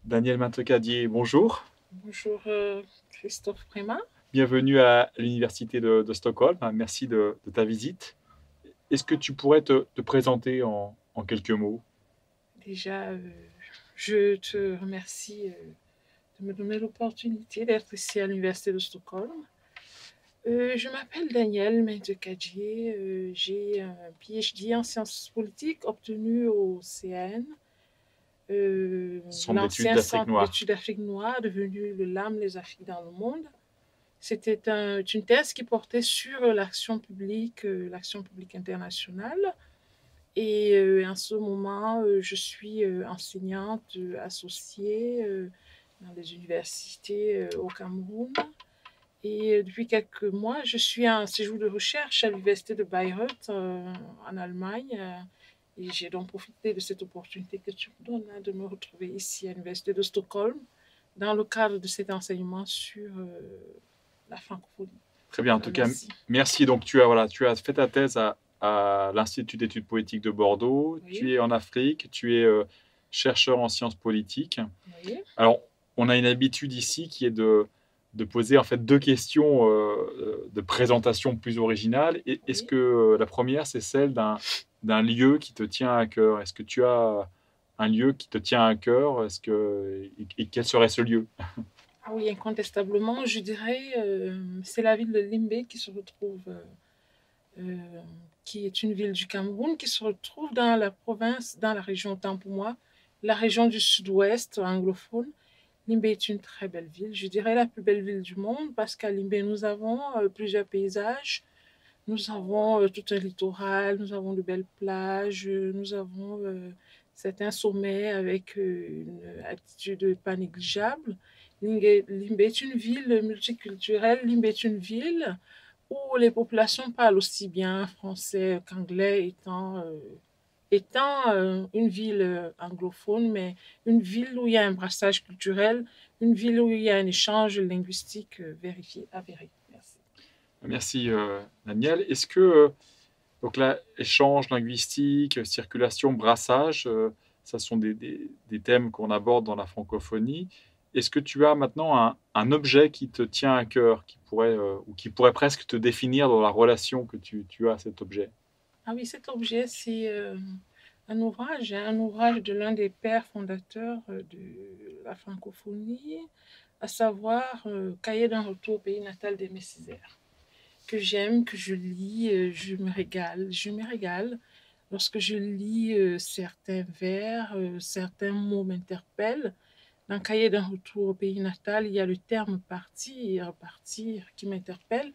Daniel Mantecadier, bonjour. Bonjour Christophe Prémat. Bienvenue à l'Université de Stockholm. Merci de ta visite. Est-ce que tu pourrais te présenter en quelques mots? Déjà, je te remercie de me donner l'opportunité d'être ici à l'Université de Stockholm. Je m'appelle Daniel Mendekadji. J'ai un PhD en sciences politiques obtenu au CAN, Centre d'études l'ancien d'Afrique centre noire. d'études d'Afrique noire, devenu le LAM, les Afriques dans le monde. C'était une thèse qui portait sur l'action publique internationale. Et en ce moment, je suis enseignante associée dans les universités au Cameroun. Et depuis quelques mois, je suis en séjour de recherche à l'université de Bayreuth en Allemagne. Et j'ai donc profité de cette opportunité que tu me donnes de me retrouver ici à l'université de Stockholm dans le cadre de cet enseignement sur la francophonie. Très bien. En tout cas, Merci. merci. Donc, tu as fait ta thèse à l'Institut d'études politiques de Bordeaux. Oui, Tu es en Afrique. Tu es chercheur en sciences politiques. oui, Alors, on a une habitude ici qui est de poser en fait deux questions de présentation plus originales. Est-ce oui. que la première, c'est celle d'un lieu qui te tient à cœur? Est-ce que tu as un lieu qui te tient à cœur? Et quel serait ce lieu? Ah oui, incontestablement, je dirais, c'est la ville de Limbe qui se retrouve, euh, qui est une ville du Cameroun, qui se retrouve dans la province, dans la région, autant pour moi, la région du sud-ouest anglophone. Limbe est une très belle ville, je dirais la plus belle ville du monde, parce qu'à Limbe, nous avons plusieurs paysages, nous avons tout un littoral, nous avons de belles plages, nous avons certains sommets avec une altitude pas négligeable. Limbe est une ville multiculturelle. Limbe est une ville où les populations parlent aussi bien français qu'anglais, étant une ville anglophone, mais une ville où il y a un brassage culturel, une ville où il y a un échange linguistique vérifié, avéré. Merci. Merci Daniel. Est-ce que donc là, échange linguistique, circulation, brassage, ça sont des thèmes qu'on aborde dans la francophonie. Est-ce que tu as maintenant un objet qui te tient à cœur, ou qui pourrait presque te définir dans la relation que tu as à cet objet? Ah oui, cet objet, c'est un ouvrage de l'un des pères fondateurs de la francophonie, à savoir Cahiers d'un retour au pays natal d'Aimé Césaire, que j'aime, que je lis, je me régale. Lorsque je lis certains vers, certains mots m'interpellent. Dans Cahiers d'un retour au pays natal, il y a le terme partir, partir qui m'interpelle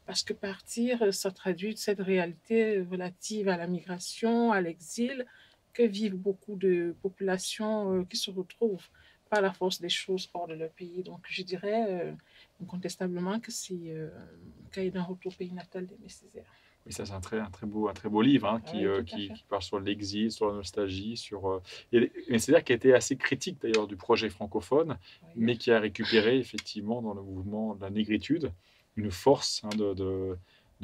parce que partir, ça traduit cette réalité relative à la migration, à l'exil, que vivent beaucoup de populations qui se retrouvent par la force des choses hors de leur pays. Donc, je dirais incontestablement que c'est Cahiers d'un retour au pays natal d'Aimé Césaire. Oui, ça c'est un très beau livre hein, Oui, tout à fait. qui parle sur l'exil, sur la nostalgie, mais c'est-à-dire qui a été assez critique d'ailleurs du projet francophone, Oui, mais qui a récupéré effectivement dans le mouvement de la négritude une force hein, de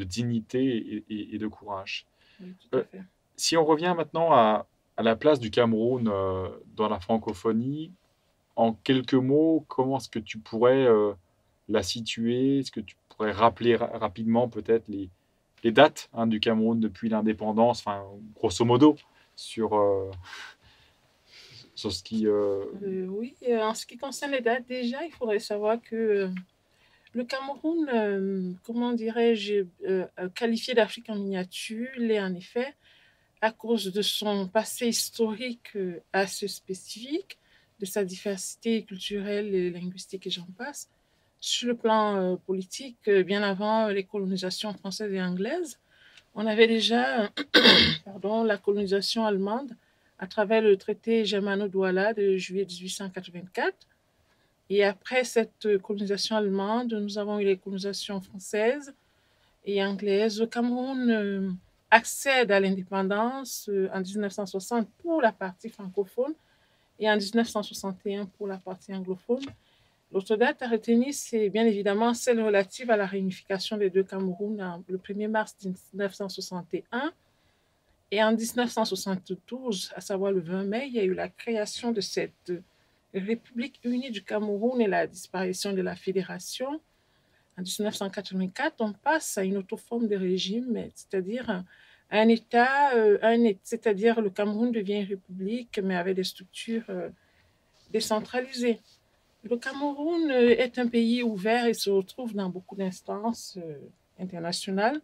dignité et de courage. oui, tout à Euh, fait. Si on revient maintenant à la place du Cameroun dans la francophonie, en quelques mots, comment est-ce que tu pourrais la situer? Est-ce que tu pourrais rappeler rapidement peut-être les dates hein, du Cameroun depuis l'indépendance, enfin, grosso modo, sur, euh, sur ce qui... Oui, en ce qui concerne les dates, déjà, il faudrait savoir que le Cameroun, comment dirais-je, qualifié d'Afrique en miniature, l'est en effet à cause de son passé historique assez spécifique, de sa diversité culturelle et linguistique et j'en passe. Sur le plan politique, bien avant les colonisations françaises et anglaises, on avait déjà pardon, la colonisation allemande à travers le traité Germano-Douala de juillet 1884. Et après cette colonisation allemande, nous avons eu les colonisations françaises et anglaises. Le Cameroun accède à l'indépendance en 1960 pour la partie francophone et en 1961 pour la partie anglophone. L'autre date à retenir, c'est bien évidemment celle relative à la réunification des deux Camerouns le 1er mars 1961. Et en 1972, à savoir le 20 mai, il y a eu la création de cette République unie du Cameroun et la disparition de la fédération, en 1984, on passe à une autre forme de régime, c'est-à-dire un État, c'est-à-dire le Cameroun devient une république, mais avec des structures décentralisées. Le Cameroun est un pays ouvert et se retrouve dans beaucoup d'instances internationales.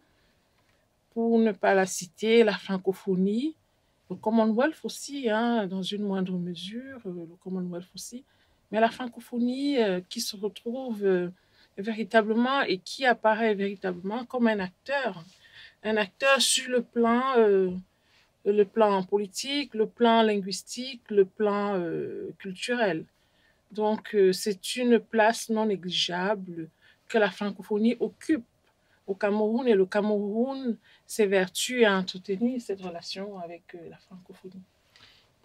Pour ne pas la citer, la francophonie, le Commonwealth aussi, hein, dans une moindre mesure, le Commonwealth aussi, mais la francophonie qui se retrouve véritablement et qui apparaît véritablement comme un acteur sur le plan politique, le plan linguistique, le plan culturel. Donc, c'est une place non négligeable que la francophonie occupe au Cameroun et le Cameroun s'évertue à entretenir cette relation avec la francophonie.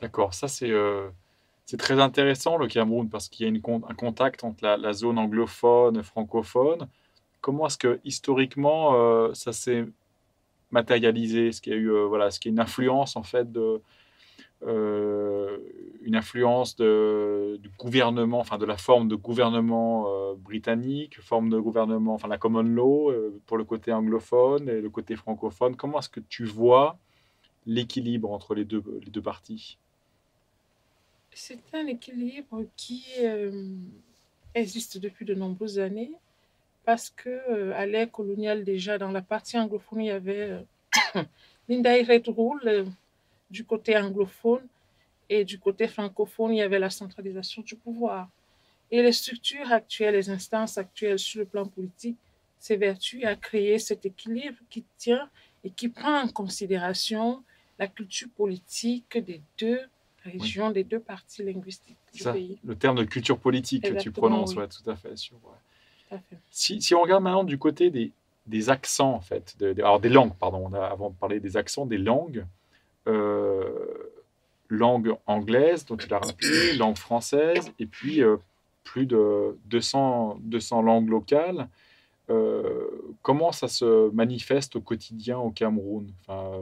D'accord, ça c'est très intéressant le Cameroun parce qu'il y a un contact entre la zone anglophone, francophone. Comment est-ce que historiquement ça s'est matérialisé? Est-ce qu'il y a eu voilà, est-ce qu'il y a une influence en fait une influence du gouvernement, enfin de la forme de gouvernement britannique, forme de gouvernement, enfin la common law pour le côté anglophone et le côté francophone. Comment est-ce que tu vois l'équilibre entre les deux parties? C'est un équilibre qui existe depuis de nombreuses années parce que à l'ère coloniale déjà dans la partie anglophone il y avait l'indirect rule du côté anglophone et du côté francophone il y avait la centralisation du pouvoir. Et les structures actuelles, les instances actuelles sur le plan politique s'évertuent à créer cet équilibre qui tient et qui prend en considération la culture politique des deux Oui, régions, des deux parties linguistiques c'est du ça, pays. le terme de culture politique que tu Exactement, prononces, oui, ouais, tout à fait. tout à fait. Si on regarde maintenant du côté des accents, en fait, alors des langues, pardon, avant de parler des accents, des langues, euh, langue anglaise, dont tu l'as rappelé, langue française, et puis plus de 200 langues locales. Comment ça se manifeste au quotidien au Cameroun? Enfin,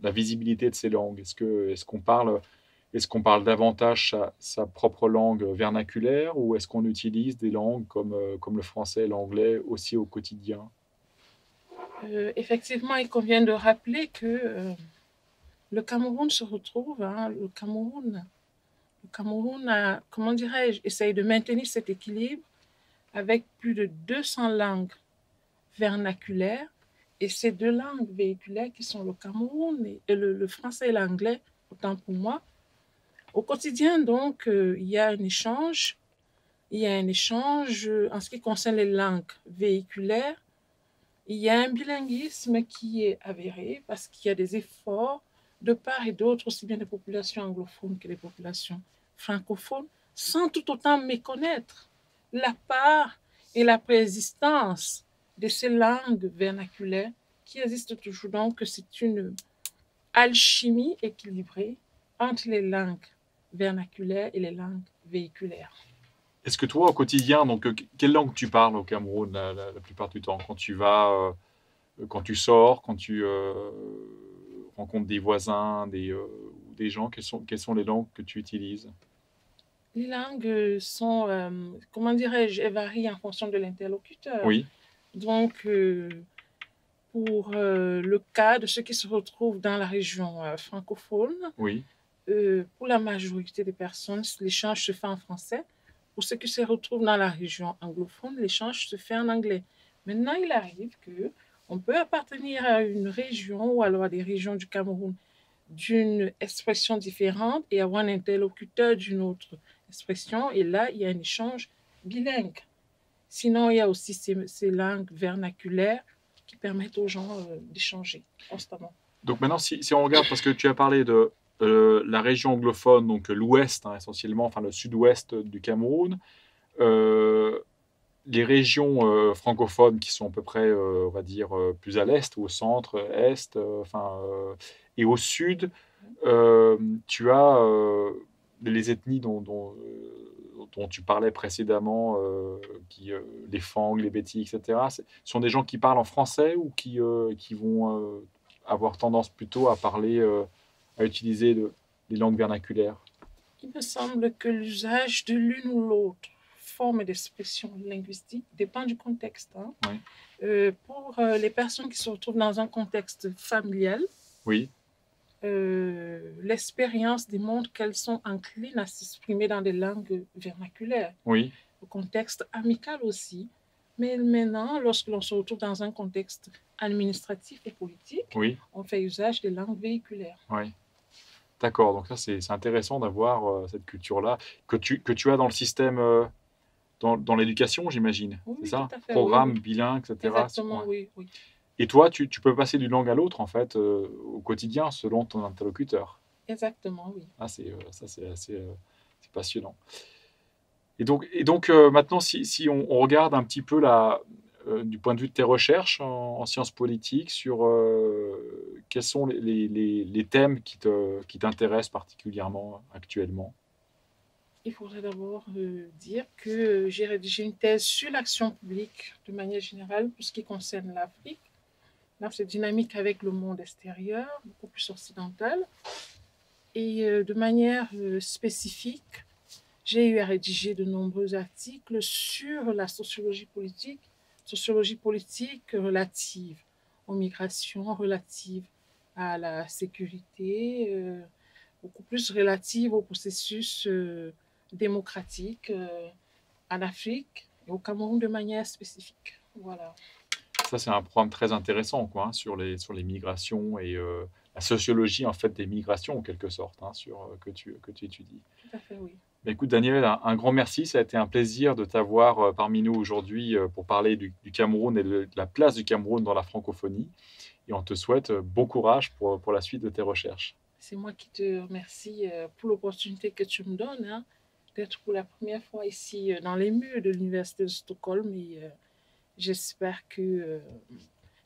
la visibilité de ces langues. Est-ce qu'on parle davantage sa propre langue vernaculaire ou est-ce qu'on utilise des langues comme le français et l'anglais aussi au quotidien? Effectivement, il convient de rappeler que le Cameroun se retrouve, hein, le Cameroun a, comment dirais-je, essaye de maintenir cet équilibre avec plus de 200 langues vernaculaires. Et ces deux langues véhiculaires qui sont le Cameroun et le français et l'anglais, autant pour moi. Au quotidien, donc, il y a un échange. Il y a un échange en ce qui concerne les langues véhiculaires. Il y a un bilinguisme qui est avéré parce qu'il y a des efforts de part et d'autre, aussi bien des populations anglophones que des populations francophones, sans tout autant méconnaître la part et la préexistence de ces langues vernaculaires qui existent toujours. Donc, c'est une alchimie équilibrée entre les langues vernaculaires et les langues véhiculaires. Est-ce que toi, au quotidien, donc, quelle langue tu parles au Cameroun la plupart du temps? Quand tu vas, quand tu sors, quand tu rencontres des voisins, ou des gens, quelles sont les langues que tu utilises? Les langues sont, comment dirais-je, elles varient en fonction de l'interlocuteur. Oui, Donc, pour le cas de ceux qui se retrouvent dans la région francophone, oui, pour la majorité des personnes, l'échange se fait en français. Pour ceux qui se retrouvent dans la région anglophone, l'échange se fait en anglais. Maintenant, il arrive que on peut appartenir à une région ou alors à des régions du Cameroun d'une expression différente et avoir un interlocuteur d'une autre expression. Et là, il y a un échange bilingue. Sinon, il y a aussi ces langues vernaculaires qui permettent aux gens d'échanger constamment. donc maintenant, si on regarde, parce que tu as parlé de la région anglophone, donc l'ouest hein, essentiellement, enfin le sud-ouest du Cameroun, euh, les régions francophones qui sont à peu près, on va dire, plus à l'est, au centre, est, et au sud, euh, tu as les ethnies dont tu parlais précédemment, les Fang, les Bétis, etc. Ce sont des gens qui parlent en français ou qui vont avoir tendance plutôt à parler, à utiliser les langues vernaculaires? Il me semble que l'usage de l'une ou l'autre forme d'expression linguistique dépend du contexte. Hein. Oui. Pour les personnes qui se retrouvent dans un contexte familial, Oui, l'expérience démontre qu'elles sont enclines à s'exprimer dans des langues vernaculaires. oui, Le contexte amical aussi. Mais maintenant, lorsque l'on se retrouve dans un contexte administratif et politique, oui, on fait usage des langues véhiculaires. oui. D'accord, donc ça c'est intéressant d'avoir cette culture-là que tu as dans le système, dans l'éducation, j'imagine, Oui, c'est oui, tout ça? à fait, oui, Programme oui. bilingue, et cetera. Exactement, Ouais. oui, oui. Et toi, tu peux passer d'une langue à l'autre, en fait, au quotidien, selon ton interlocuteur. Exactement, oui. Ah, ça, c'est assez c'est passionnant. Et donc maintenant, si on regarde un petit peu du point de vue de tes recherches en sciences politiques, sur quels sont les thèmes qui t'intéressent particulièrement actuellement? Il faudrait d'abord dire que j'ai rédigé une thèse sur l'action publique de manière générale pour ce qui concerne l'Afrique. Là, c'est dynamique avec le monde extérieur, beaucoup plus occidental. Et de manière spécifique, j'ai eu à rédiger de nombreux articles sur la sociologie politique relative aux migrations, relative à la sécurité, beaucoup plus relative au processus démocratique en Afrique et au Cameroun de manière spécifique. Voilà. Ça, c'est un programme très intéressant, quoi, hein, sur les migrations et la sociologie, en fait, des migrations, en quelque sorte, hein, que tu étudies. Tout à fait, oui. Bah, écoute, Daniel, un grand merci. Ça a été un plaisir de t'avoir parmi nous aujourd'hui pour parler du Cameroun et de la place du Cameroun dans la francophonie. Et on te souhaite bon courage pour la suite de tes recherches. C'est moi qui te remercie pour l'opportunité que tu me donnes hein, d'être pour la première fois ici dans les murs de l'Université de Stockholm et j'espère que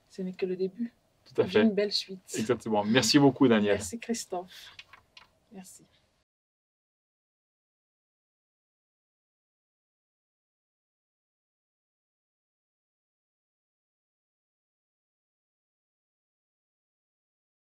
ce n'est que le début Tout à fait. d'une belle suite. Exactement. Merci beaucoup, Daniel. Merci Christophe. Merci.